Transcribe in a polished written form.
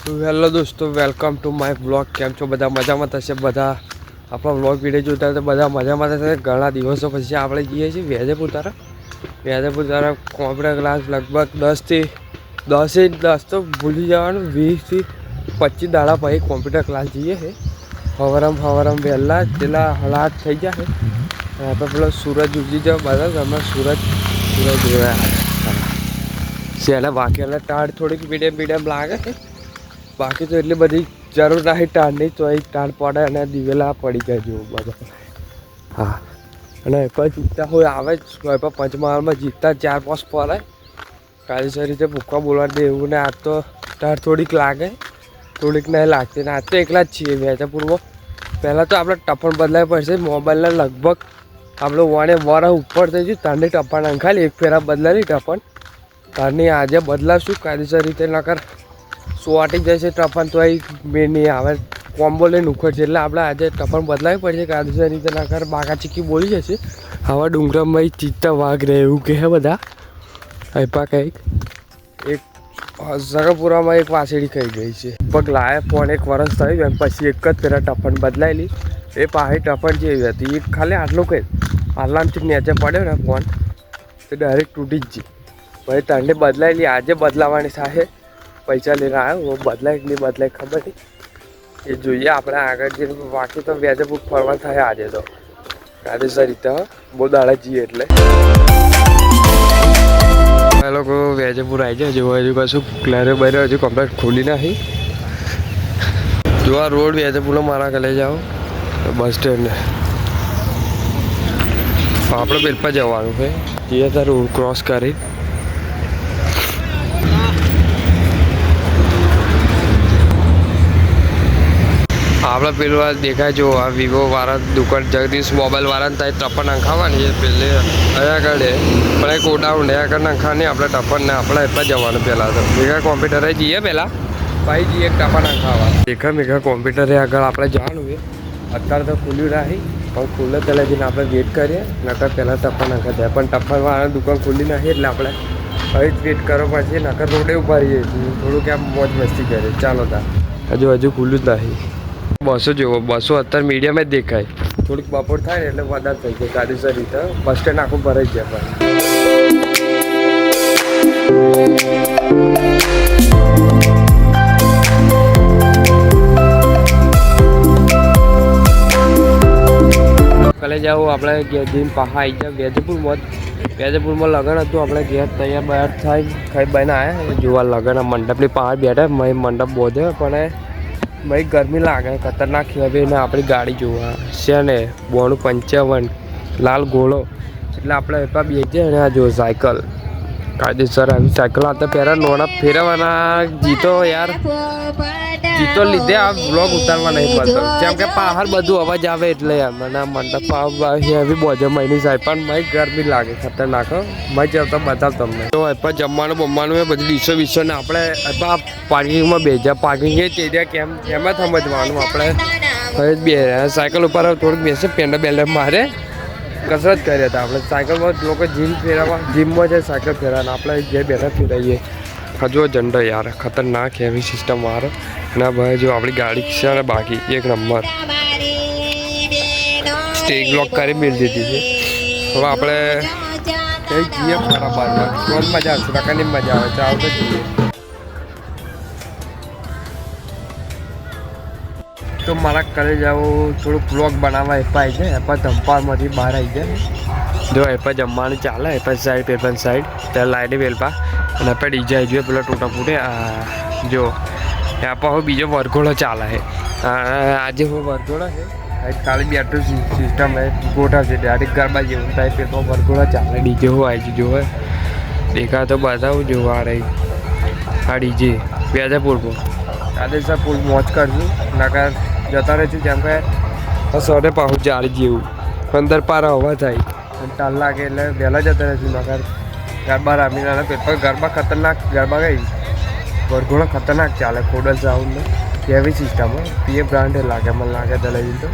Hello દોસ્તો, welcome to my blog. કેમ છો બધા? મજામાં થશે બધા. આપણો બ્લોગ વિડીયો જોતા તો બધા મજામાં થશે. ઘણા દિવસો પછી આપણે જઈએ છીએ વેજેપુર તરફ કોમ્પ્યુટર ક્લાસ. લગભગ 10 તો ભૂલી જવાનું, 20 થી 25 દાડા પછી કોમ્પ્યુટર ક્લાસ જઈએ છે. હવારમ વહેલા પેલા હળાટ થઈ જાય આપણે પેલો સૂરજ ઉગી જાવ બધા તમે સૂરજ જોયા શેલા બાકી એટલે ટાળ થોડીક મીડિયમ લાગે છે. બાકી તો એટલી બધી જરૂર નહીં ટાળની, તો એ ટાળ પડે અને દિવેલા પડી જાય જેવું બધા. હા, અને કોઈ જીતતા હોય આવે જ કોઈ પણ પંચમહાલમાં જીતતા 4-5 પડે કાયદેસર રીતે ભૂખવા બોલવા દે એવું. ને આ તો ટાળ થોડીક લાગે, થોડીક નહીં લાગતી. ને આ તો એકલા જ છીએ વેજાપુરમાં. પહેલાં તો આપણે ટપણ બદલાવી પડશે. મોબાઈલના લગભગ આપણે વરસ ઉપર થઈ ગયું તારની ટપણ અંખાલી એક ફેરા બદલાવી ટપણ તારની આજે બદલાવશું કાયદેસર રીતે. નકર સોટી જશે ટપણ તો એ મેં નહીં આવે, કોમ્બો લઈને ઉખડશે. એટલે આપણે આજે ટપણ બદલાવી પડશે કાયદેસર રીતે. નકર બાકા ચીકી બોલી જશે. આવા ડુંગરામાં ચિત્તા વાઘ રહે એવું કહે બધા. હૈપા કંઈક એક સગપુરામાં એક વાસળી ખાઈ ગઈ છે. પગ લાયા ફોન 1 વર્ષ થયું એમ પછી એક જ ફેરા ટપણ બદલાયેલી. એ પાછી ટપણ જેવી હતી એ ખાલી આટલું કંઈ આટલામથી નીચે પડ્યો ને ફોન તો ડાયરેક્ટ તૂટી જ ગઈ. ભાઈ તાંડે બદલાયેલી આજે બદલાવાની સાથે પૈસા લઈને આવ્યો. બદલાય કે નહીં બદલાય ખબર નહીં, એ જોઈએ આપણે આગળ જઈને. બાકી તો વેજેપુર ફરવા થાય આજે તો કાયદેસર રીતે. બહુ દાડા જઈએ એટલે એ લોકો વેજેપુર આવી જાય. હજુ કશું ક્લારે બરે હજુ કમ્પ્લેટ ખોલી નથી. જો આ રોડ વેજેપુરનો મારા કે લઈ જાઓ બસ સ્ટેન્ડ. આપણે પેલપા જવાનું છે જે તાર રોડ ક્રોસ કરી. આપણે પેલું દેખાય જો આ વિવો વાળા દુકાન જગદીશ મોબાઈલ વાળાને ત્યાં ટપન નખાવાની એ પહેલે અહીંયા આગળ પણ એક ગોડાઉન આગળ નખાવાની. આપણે ટપનને આપણે એટલા જવાનું પહેલાં તો મેઘા કોમ્પ્યુટરે જઈએ પહેલાં ભાઈ જઈએ ટપન નખાવા. મેઘા કોમ્પ્યુટરે આગળ આપણે જવાનું છે. અત્યારે તો ખુલ્યું નહીં પણ ખુલ્લે પહેલાં જઈને આપણે વેટ કરીએ. નકર પહેલાં ટપન નખા જાય પણ ટપનવાળા દુકાન ખુલ્લી નથી એટલે આપણે હવે જ વેટ કરો પછી. નકર રોડે ઉભા રહીએ થોડુંક આમ મોજ મસ્તી કરીએ. ચાલો તા હજુ ખુલ્લું જ નહીં. બસો જુઓ, બસો અત્યારે મીડિયમ જ દેખાય. થોડીક બપોર થાય ને એટલે વધારે થઈ જાય કાયદેસર રીતે. બસ સ્ટેન્ડ આખું ભરાઈ જાય પણ કાલે જાઓ આપણે જઈને પાહા આવી જાય વેજપુરમાં. વેજપુરમાં લગ્ન હતું આપણે ઘેર તૈયાર થાય ખાઈ બાઈને આવ્યા જોવા લગ્ન. મંડપની પહાડ બેઠા મંડપ બોધ્યો પણ ભાઈ ગરમી લાગે ખતરનાક છે. ને આપણી ગાડી જોવા છે ને 9255 લાલ ઘોડો એટલે આપણે એપા બેસીએ ને આ જો સાયકલ કાયદેસર આવી સાયકલ હતા. પહેલાં નોણા ફેરવવાના જીતો યાર જીતો લીધે આ બ્લોગ ઉતારવા નહીં પડતો કેમ કે પહાડ બધું અવાજ આવે એટલે યાર મને મંડપ હેવી બોજે મહિની સાહેબ પણ ભાઈ ગરમી લાગે ખતરનાક. ભાઈ ચાલતો બતાવ તમને તો એપા જમવાનું એ બધી ડીશો વિશો ને આપણે એપા પાર્કિંગમાં બેજા પાર્કિંગ એ તે કેમ એમાં સમજવાનું. આપણે હવે બે સાયકલ ઉપર થોડુંક બેસે પેન્ડર બેન્ડર મારે કસરત કરીએ હતા આપણે. સાયકલમાં લોકો જીમ ફેરવવા જીમમાં જાય સાયકલ ફેરવાના આપણે જે બેઠા ફેરાઈએ. હજુ ઝંડો યાર ખતરનાક હેવી સિસ્ટમ વાળો. ના ભાઈ જો આપણી ગાડી છે ને બાકી 1 નંબર સ્ટેજ બ્લોક કરી મેળ દીધી છે. હવે આપણે કઈ જઈએ બરાબર બહુ મજા આવશે. પ્રકારની મજા આવે ચાલો તો જઈએ. તો મારા ઘરે જાઓ થોડુંક બ્લોગ બનાવવા એપાય છે. એપા ધંપારમાંથી બહાર આવી જાય જો એપા જમવાનું ચાલે. એપા સાઈડ ત્યાં લાઈને વેલપા અને આપણે ડીજે આવી જોઈએ પેલા ટોટા ફૂટે જો એપા હવે બીજો વરઘોડો ચાલે છે. આજે હું વરઘોડો છે ખાલી બેટરી સિસ્ટમ ગોઠવશે ડાયરેક્ટ ગરબા જેવું થાય. પેલો વરઘોડો ચાલે ડીજે હું આવી જોવે દેખા તો બતાવું જોવા રહી આ ડીજે વેજાપુરમાં. કાયદેસર પુલ મોજ કરશું નકર જતા રહીશું જેમ કે સોને પાછું ચાલી જેવું અંદર પાર હવા થાય અને ટાલ લાગે એટલે વહેલા જતા રહીશું. નકર ગરબા રમીને પેપર ગરબા ખતરનાક ગરબા ગઈ વરઘોડો ખતરનાક ચાલે. ખોડલ સાઉન્ડ કેવી સિસ્ટમ હોય પીએ બ્રાન્ડે લાગે મને લાગે તો લઈ તો